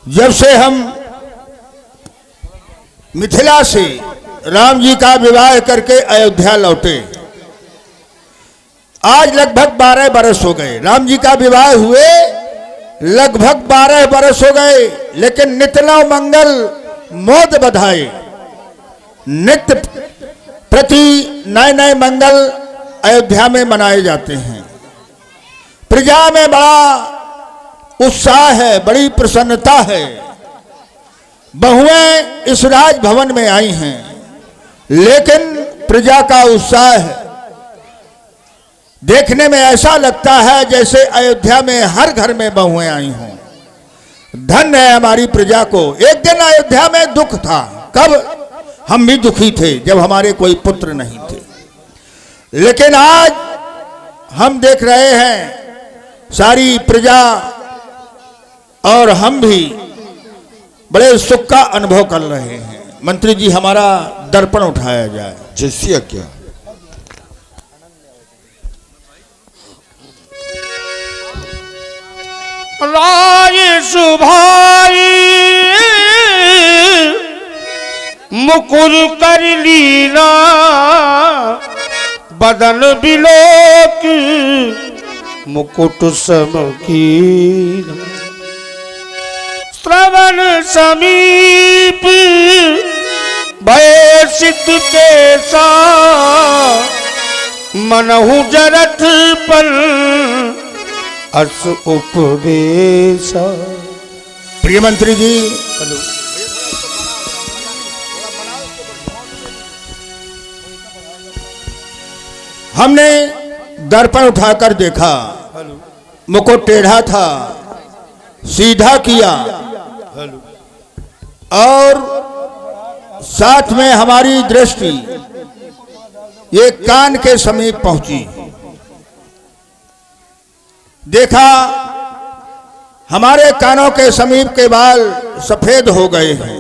जब से हम मिथिला से राम जी का विवाह करके अयोध्या लौटे, आज लगभग 12 बरस हो गए। राम जी का विवाह हुए लगभग 12 बरस हो गए, लेकिन नित्य नव मंगल मोद बधाई, नित्य प्रति नए नए मंगल अयोध्या में मनाए जाते हैं। प्रजा में बड़ा उत्साह है, बड़ी प्रसन्नता है। बहुएं इस राजभवन में आई हैं, लेकिन प्रजा का उत्साह देखने में ऐसा लगता है जैसे अयोध्या में हर घर में बहुएं आई हों। धन्य है हमारी प्रजा को। एक दिन अयोध्या में दुख था, कब हम भी दुखी थे, जब हमारे कोई पुत्र नहीं थे। लेकिन आज हम देख रहे हैं सारी प्रजा और हम भी बड़े सुख का अनुभव कर रहे हैं। मंत्री जी, हमारा दर्पण उठाया जाए। जैसी आज्ञा। राय सुभाई मुकुर कर लीला, बदन बिलोक मुकुट समकीर्ण, श्रवण समीप भय सिद्ध केसा, मनहु जरथ पर अस उपवेशा। प्रिय मंत्री जी, हमने दर्पण उठाकर देखा, मुकुट टेढ़ा था, सीधा किया और साथ में हमारी दृष्टि ये कान के समीप पहुंची। देखा हमारे कानों के समीप के बाल सफेद हो गए हैं।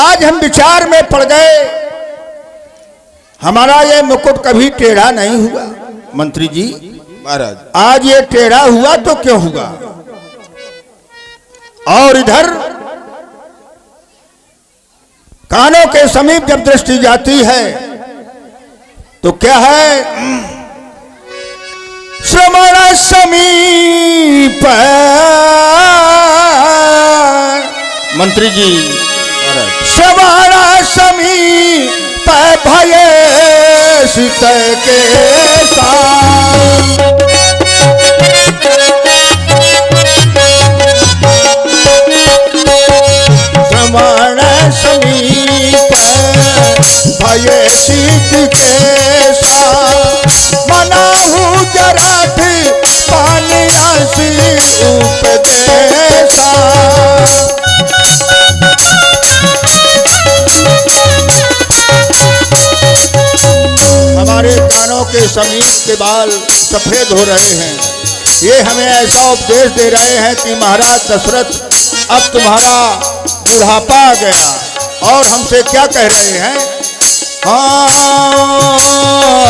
आज हम विचार में पड़ गए, हमारा ये मुकुट कभी टेढ़ा नहीं हुआ। मंत्री जी महाराज, आज ये टेढ़ा हुआ तो क्यों हुआ? और इधर कानों के समीप जब दृष्टि जाती है तो क्या है? श्रवण समीप। मंत्री जी, श्रवण समीप भय सित के साथ, श्रवण समीप भय सित के साथ, मनाहु जरठ पानियासी उपदेशा। हमारे कानों के समीप के बाल सफेद हो रहे हैं। ये हमें ऐसा उपदेश दे रहे हैं कि महाराज दशरथ, अब तुम्हारा बुढ़ापा आ गया। और हमसे क्या कह रहे हैं?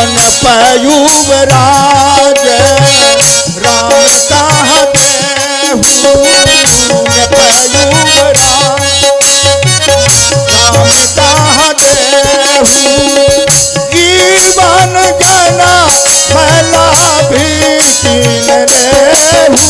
न पयूब राज राम ताह देहु, न पयूब राज राम ताह देहु, जीवन जना फैला भी तीन रेहू।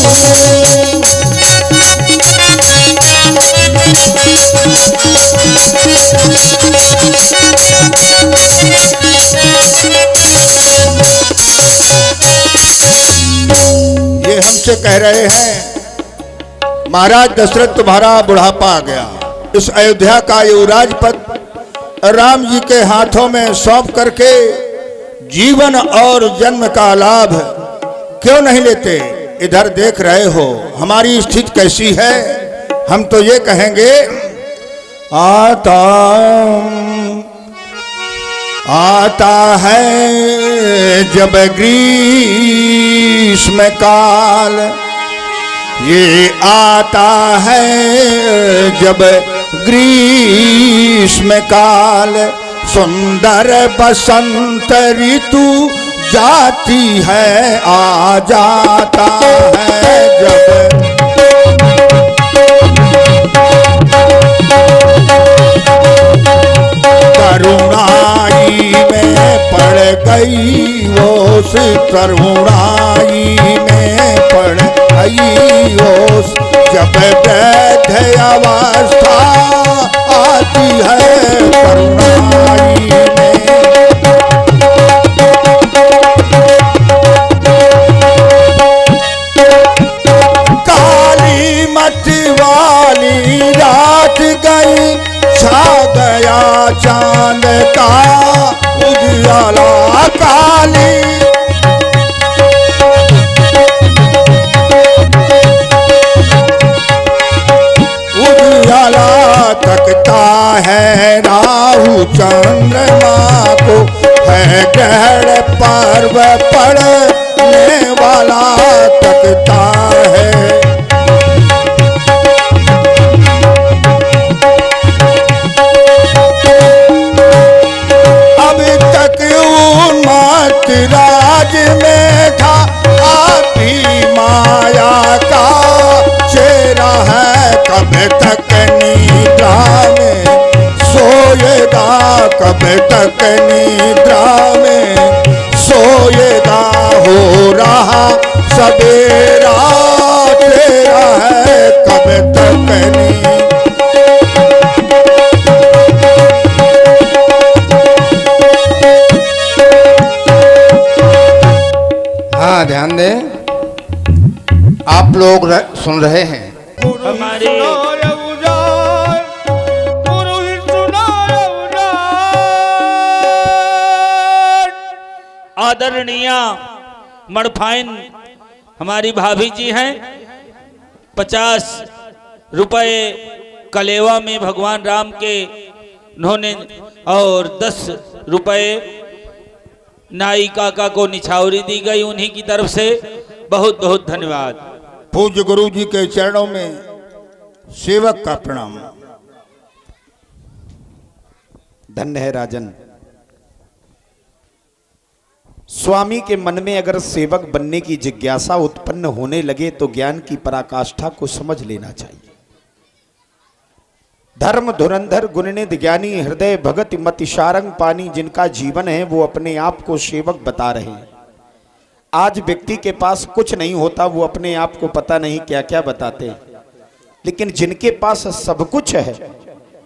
ये हमसे कह रहे हैं महाराज दशरथ, तुम्हारा बुढ़ापा आ गया। इस अयोध्या का ये राजपद राम जी के हाथों में सौंप करके जीवन और जन्म का लाभ क्यों नहीं लेते? इधर देख रहे हो हमारी स्थिति कैसी है। हम तो ये कहेंगे, आता है जब ग्रीष्म काल, ये आता है जब ग्रीष्म काल, सुंदर बसंत ऋतु जाती है आ जाता है जब तरुणाई में पड़ आई ओस, जब वृद्ध अवस्था आती है तरुणाई में। काली मत वाली रात गई, छा गया चांद का उजाला। काली उजाला तकता है राहु चंद्रमा को, है ग्रहण पर्व पड़ने वाला तकता है। अब तक उन्माद राज में था, आप ही माया का चेहरा है। कब तक निद्रा में सोएगा, कब तक निद्रा में सोएगा, हो रहा सवेरा तेरा है। कब तक नहीं हाँ ध्यान दें, आप लोग सुन रहे हैं। हमारे आदरणीय मड़फाइन हमारी भाभी जी हैं। 50 रुपए कलेवा में भगवान राम के उन्होंने, और 10 रुपए नाई काका को निछावरी दी गई, उन्हीं की तरफ से बहुत बहुत धन्यवाद। पूज्य गुरु जी के चरणों में सेवक का प्रणाम। धन्य है राजन। स्वामी के मन में अगर सेवक बनने की जिज्ञासा उत्पन्न होने लगे तो ज्ञान की पराकाष्ठा को समझ लेना चाहिए। धर्म धुरंधर गुणनिधि ज्ञानी हृदय भगत मति सारंग पानी, जिनका जीवन है वो अपने आप को सेवक बता रहे हैं। आज व्यक्ति के पास कुछ नहीं होता, वो अपने आप को पता नहीं क्या क्या बताते हैं, लेकिन जिनके पास सब कुछ है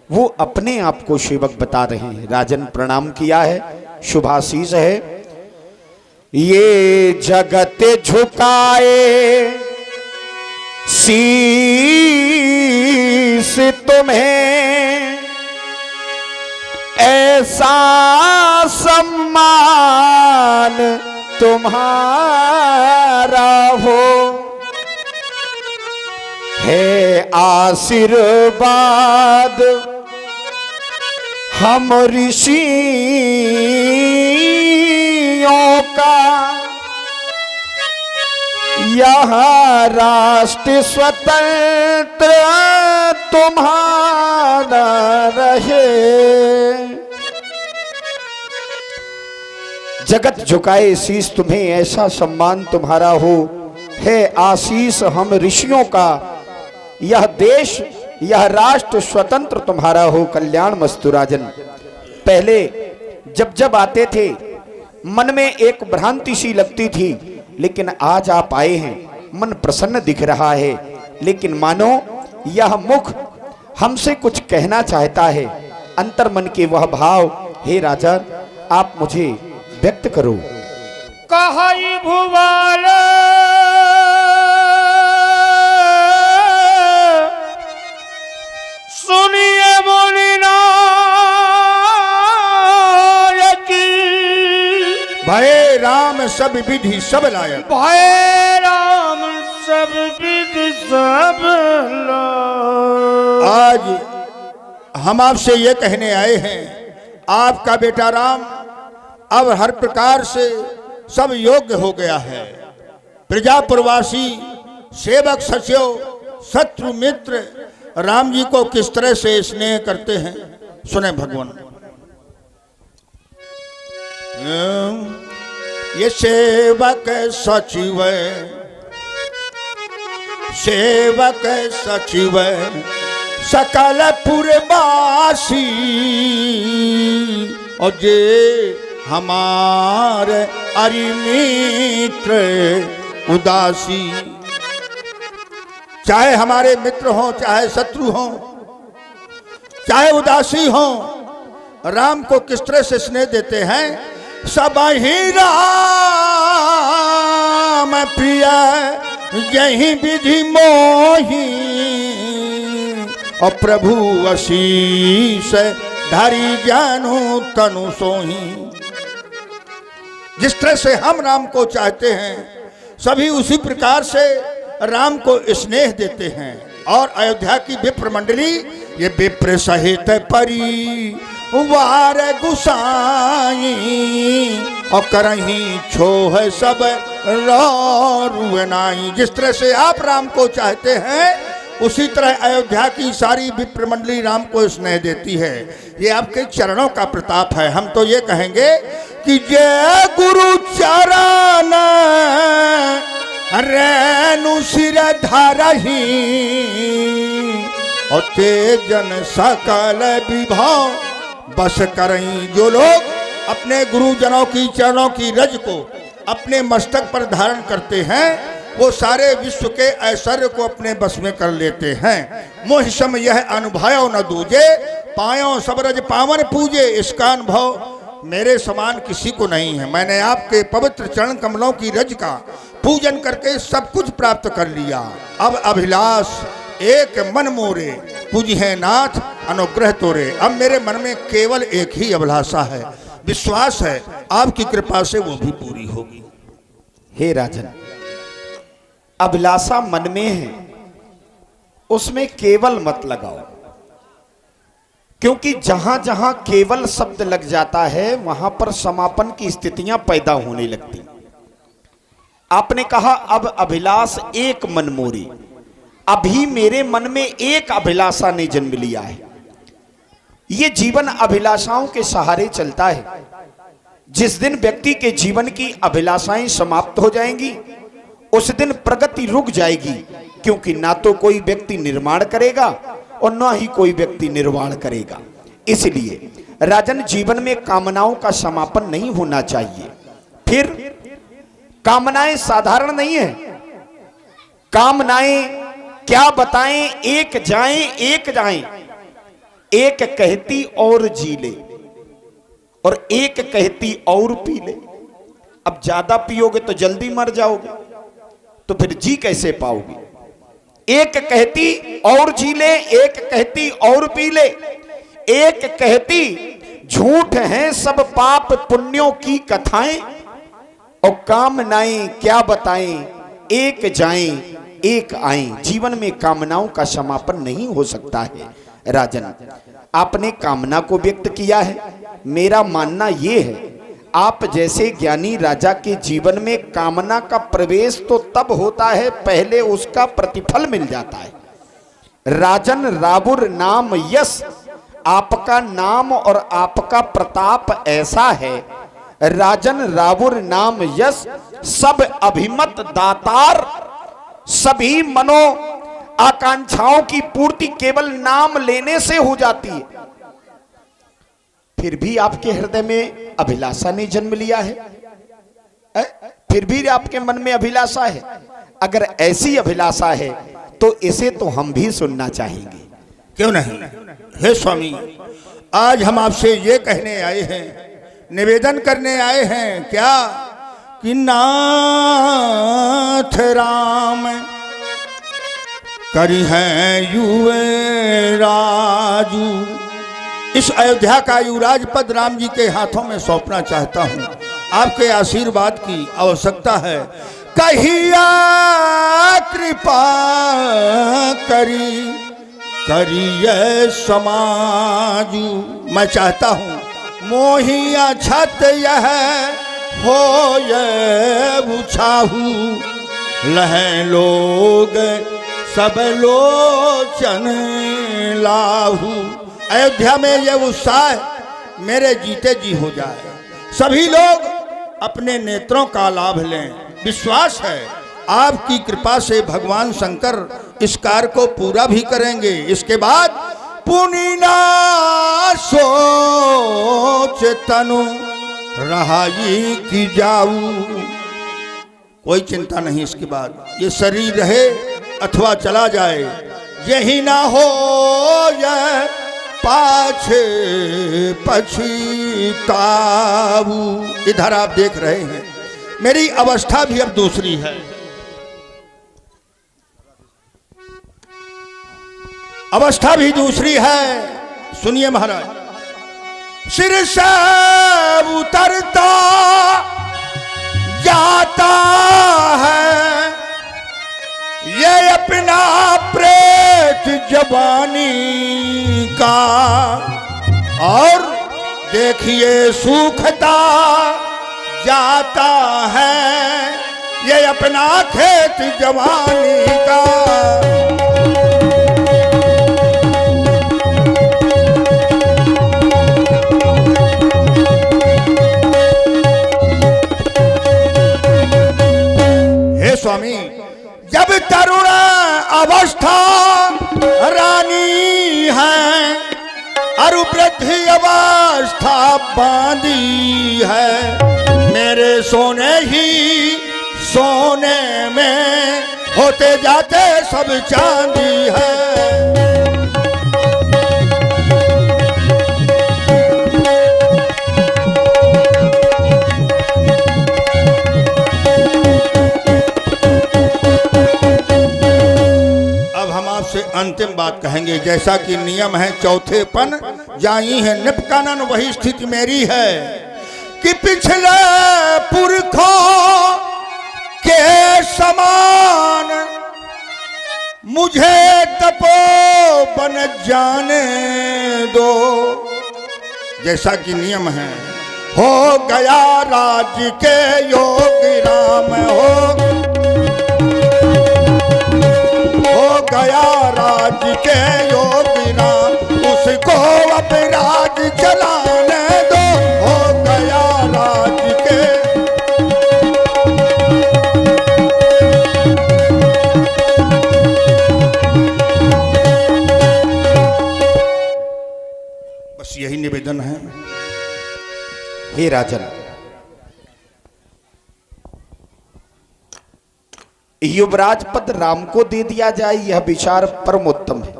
वो अपने आप को सेवक बता रहे हैं। राजन प्रणाम किया है, शुभाशीष है। ये जगत झुकाए शीश तुम्हें, ऐसा सम्मान तुम्हारा हो, है आशीर्वाद हम ऋषियों का। यह राष्ट्र स्वतंत्र तुम्हारा रहे। जगत झुकाए शीश तुम्हें, ऐसा सम्मान तुम्हारा हो, है आशीष हम ऋषियों का। यह देश यह राष्ट्र स्वतंत्र तुम्हारा हो। कल्याण मस्तु राजन। पहले जब जब आते थे मन में एक भ्रांति सी लगती थी, लेकिन आज आप आए हैं मन प्रसन्न दिख रहा है। लेकिन मानो यह मुख हमसे कुछ कहना चाहता है, अंतर मन के वह भाव। हे राजा आप मुझे व्यक्त करो। कहाई भुवाल सुनिए मुनिनायकी, भय राम सब विधि सब लायक। भय राम सब विधि सब लायक। आज हम आपसे ये कहने आए हैं, आपका बेटा राम अब हर प्रकार से सब योग्य हो गया है। प्रजापुरवासी सेवक सचिव शत्रु मित्र राम जी को किस तरह से स्नेह करते हैं, सुने भगवान। ये सेवक सचिव सेवक सचिव सकल पुरवासी, और जे हमारे अरिमित्र उदासी। चाहे हमारे मित्र हों, चाहे शत्रु हों, चाहे उदासी हों, राम को किस तरह से स्नेह देते हैं। सब ही राम प्रिय यही विधि मोही, और प्रभु आशीष धारी जानू तनु सोही। जिस तरह से हम राम को चाहते हैं, सभी उसी प्रकार से राम को स्नेह देते हैं। और अयोध्या की विप्र मंडली, ये विप्र सहित परिवार गुसाई, और करही छोह सब रुनाई। जिस तरह से आप राम को चाहते हैं, उसी तरह अयोध्या की सारी विप्र मंडली राम को स्नेह देती है। ये आपके चरणों का प्रताप है। हम तो ये कहेंगे कि जय गुरु चरण रेणु सिर धारही, और तेजन सकल विभव बस करई। जो लोग अपने गुरुजनों की चरणों की रज को अपने मस्तक पर धारण करते हैं, वो सारे विश्व के ऐश्वर्य को अपने बस में कर लेते हैं। मोह सम यह अनुभव न दूजे, पायो सब रज पावन पूजे। इसका अनुभव मेरे समान किसी को नहीं है। मैंने आपके पवित्र चरण कमलों की रज का पूजन करके सब कुछ प्राप्त कर लिया। अब अभिलाष एक मन मोरे, पूजिए नाथ अनुग्रह तोरे। अब मेरे मन में केवल एक ही अभिलाषा है, विश्वास है आपकी कृपा से वो भी पूरी होगी। हे राजन, अभिलाषा मन में है, उसमें केवल मत लगाओ, क्योंकि जहां जहां केवल शब्द लग जाता है, वहां पर समापन की स्थितियां पैदा होने लगती। आपने कहा अब अभिलाष एक मन मोरी। अभी मेरे मन में एक अभिलाषा ने जन्म लिया है। ये जीवन अभिलाषाओं के सहारे चलता है। जिस दिन व्यक्ति के जीवन की अभिलाषाएं समाप्त हो जाएंगी, उस दिन प्रगति रुक जाएगी, क्योंकि ना तो कोई व्यक्ति निर्माण करेगा और ना ही कोई व्यक्ति निर्वाण करेगा। इसलिए राजन, जीवन में कामनाओं का समापन नहीं होना चाहिए। फिर कामनाएं साधारण नहीं है। कामनाएं क्या बताएं, एक जाएं एक जाएं। एक कहती और जी ले, और एक कहती और पी ले। अब ज्यादा पियोगे तो जल्दी मर जाओगे, तो फिर जी कैसे पाओगे। एक कहती और जी ले, एक कहती और पी ले। एक कहती झूठ हैं सब पाप पुण्यों की कथाएं, और कामनाएं क्या बताएं, एक जाएं एक आएं। जीवन में कामनाओं का समापन नहीं हो सकता है। राजन, आपने कामना को व्यक्त किया है। मेरा मानना यह है, आप जैसे ज्ञानी राजा के जीवन में कामना का प्रवेश तो तब होता है, पहले उसका प्रतिफल मिल जाता है। राजन रावुर नाम यश, आपका नाम और आपका प्रताप ऐसा है। राजन रावुर नाम यश, सब अभिमत दातार। सभी मनो आकांक्षाओं की पूर्ति केवल नाम लेने से हो जाती है। फिर भी आपके हृदय में अभिलाषा ने जन्म लिया है। फिर भी आपके मन में अभिलाषा है। अगर ऐसी अभिलाषा है तो इसे तो हम भी सुनना चाहेंगे। क्यों नहीं। हे स्वामी, आज हम आपसे ये कहने आए हैं, निवेदन करने आए हैं क्या कि नाथ राम करी हैं युवे राजू। इस अयोध्या का युवराज पद राम जी के हाथों में सौंपना चाहता हूं। आपके आशीर्वाद की आवश्यकता है। कहिया कृपा करिए समाजू। मैं चाहता हूं मोहिया छत यह हो उछाहू, लहें लोग सब लोचन लाहू। अयोध्या में यह उत्साह मेरे जीते जी हो जाए, सभी लोग अपने नेत्रों का लाभ लें। विश्वास है आपकी कृपा से भगवान शंकर इस कार्य को पूरा भी करेंगे। इसके बाद पुनिना सोच तनु रहाई की जाऊ। कोई चिंता नहीं इसके बाद, ये शरीर रहे अथवा चला जाए, यही ना हो ये पाछे पछताऊ। इधर आप देख रहे हैं मेरी अवस्था भी अब दूसरी है। अवस्था भी दूसरी है। सुनिए महाराज, सिर से उतरता जाता है ये अपना प्रेत जवानी का, और देखिए सूखता जाता है ये अपना खेत जवानी का। हे स्वामी, जब तरुण अवस्था रानी है और वृद्धि अवस्था बांधी है, मेरे सोने ही सोने में होते जाते सब चांदी है। से अंतिम बात कहेंगे, जैसा कि नियम है चौथे पन जाई है निपकानन, वही स्थिति मेरी है कि पिछले पुरखों के समान मुझे तपोवन जाने दो। जैसा कि नियम है, हो गया राज्य के योगी राम, हो गया राज्य के योगी राम, उसको अब राज चलाने दो। हो गया राज्य के, बस यही निवेदन है। हे राजन, युवराज पद राम को दे दिया जाए, यह विचार परम उत्तम है।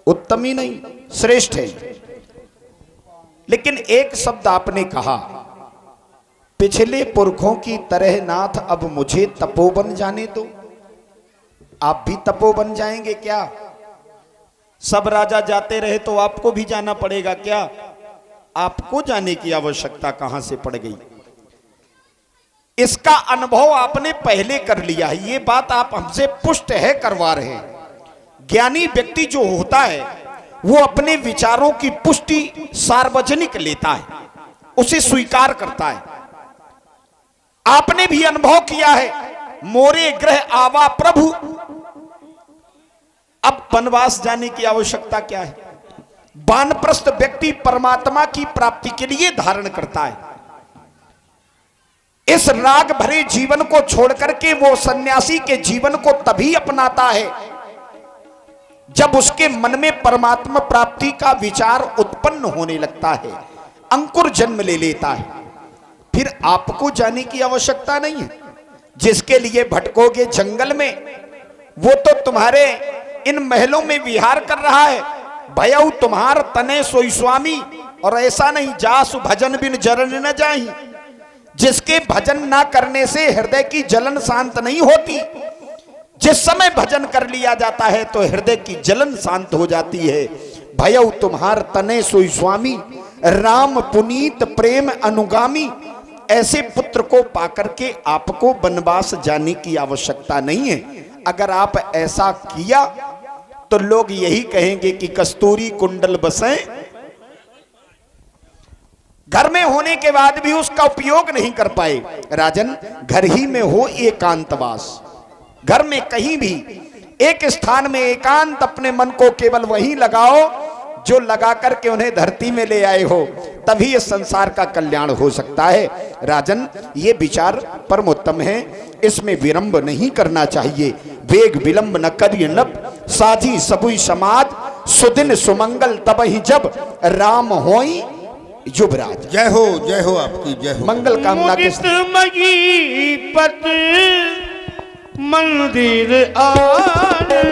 उत्तम ही नहीं, श्रेष्ठ है। लेकिन एक शब्द आपने कहा, पिछले पुरखों की तरह नाथ अब मुझे तपोवन जाने दो। आप भी तपोवन जाएंगे क्या? सब राजा जाते रहे तो आपको भी जाना पड़ेगा क्या? आपको जाने की आवश्यकता कहां से पड़ गई? इसका अनुभव आपने पहले कर लिया है। ये बात आप हमसे पुष्ट है करवा रहे हैं। ज्ञानी व्यक्ति जो होता है वो अपने विचारों की पुष्टि सार्वजनिक लेता है, उसे स्वीकार करता है। आपने भी अनुभव किया है, मोरे ग्रह आवा प्रभु। अब वनवास जाने की आवश्यकता क्या है? वानप्रस्थ व्यक्ति परमात्मा की प्राप्ति के लिए धारण करता है। इस राग भरे जीवन को छोड़कर के वो सन्यासी के जीवन को तभी अपनाता है जब उसके मन में परमात्मा प्राप्ति का विचार उत्पन्न होने लगता है, अंकुर जन्म ले लेता है। फिर आपको जाने की आवश्यकता नहीं है। जिसके लिए भटकोगे जंगल में, वो तो तुम्हारे इन महलों में विहार कर रहा है। भयउ तुम्हार तने सोई स्वामी, और ऐसा नहीं जासु भजन बिन जरन न जाही। जिसके भजन ना करने से हृदय की जलन शांत नहीं होती, जिस समय भजन कर लिया जाता है तो हृदय की जलन शांत हो जाती है। भयउ तुम्हार तने सोई स्वामी, राम पुनीत प्रेम अनुगामी। ऐसे पुत्र को पाकर के आपको वनवास जाने की आवश्यकता नहीं है। अगर आप ऐसा किया तो लोग यही कहेंगे कि कस्तूरी कुंडल बसें। घर में होने के बाद भी उसका उपयोग नहीं कर पाए। राजन, घर ही में हो एकांतवास, घर में कहीं भी एक स्थान में एकांत अपने मन को केवल वहीं लगाओ जो लगा करके उन्हें धरती में ले आए हो, तभी इस संसार का कल्याण हो सकता है। राजन, ये विचार परमोत्तम है, इसमें विलंब नहीं करना चाहिए। वेग विलंब न करिए नब, साजी सबुई समाज, सुदिन सुमंगल तबहि जब, राम होई युवराज। जय हो आपकी जय हो। मंगल कामना के मुदित महीपत मंदिर आने